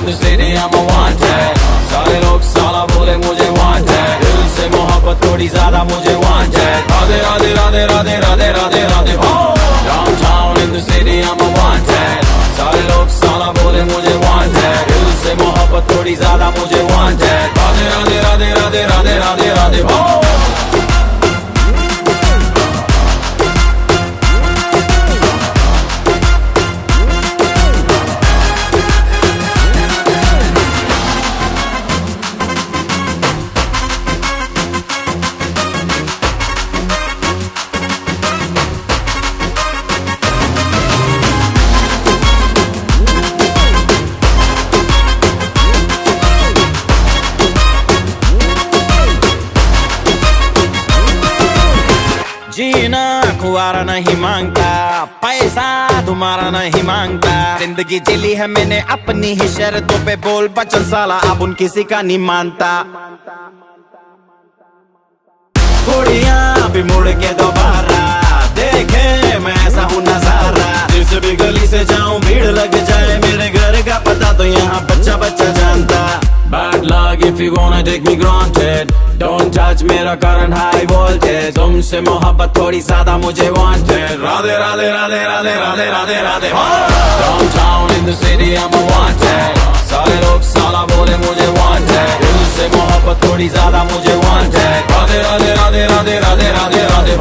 in the city, I'm a wanted. सारे लोग साला बोले मुझे wanted. दिल से मोहब्बत थोड़ी ज्यादा मुझे wanted. Radhe Radhe Radhe Radhe Radhe Radhe Radhe Downtown in the city, I'm a wanted. सारे लोग साला बोले मुझे wanted. दिल से मोहब्बत थोड़ी ज्यादा मुझे wanted. राधे राधे राधे राधे राधे राधे राधे जीना खुआरा नहीं मांगता, पैसा तुम्हारा नहीं मांगता। जिंदगी जिली है मैंने अपनी ही शर्तों पे, बोल बचन साला अब उन किसी का नहीं मानता। कुड़ियां भी मुड़ के दोबारा देखे मैं ऐसा हूँ नजारा। जिस भी गली से जाऊं भीड़ लग जाए, मेरे घर का पता तो यहाँ बच्चा बच्चा जानता। Bad luck if you wanna take me granted. Don't touch मेरा current high voltage. तुमसे मोहब्बत थोड़ी ज्यादा मुझे wanted. Radhe Radhe Radhe Radhe Radhe Radhe Radhe Downtown in the city I'm a wanted. सारे लोग साला बोले मुझे wanted. दिल से मोहब्बत थोड़ी ज्यादा मुझे wanted. Radhe Radhe Radhe Radhe Radhe Radhe Radhe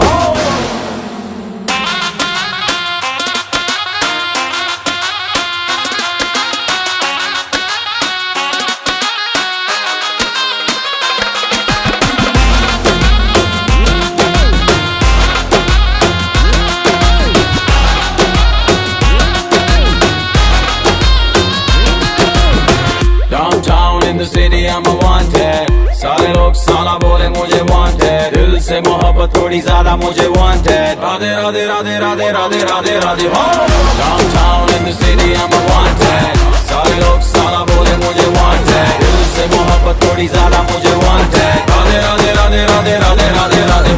in the city I'm a wanted. सारे लोग साला बोले मुझे wanted. दिल से मोहब्बत थोड़ी ज्यादा मुझे wanted. Radhe Radhe Radhe Radhe Radhe Radhe Radhe Downtown in the city I'm a wanted. सारे लोग साला बोले मुझे wanted. दिल से मोहब्बत थोड़ी ज्यादा मुझे wanted. Radhe Radhe Radhe Radhe Radhe Radhe Radhe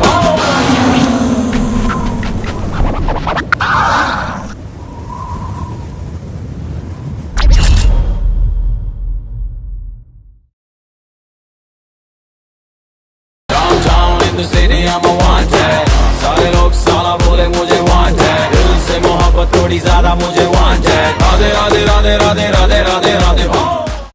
in the city I'm a wanted. सारे लोग साला बोले मुझे wanted. दिल से मोहब्बत थोड़ी ज्यादा मुझे wanted.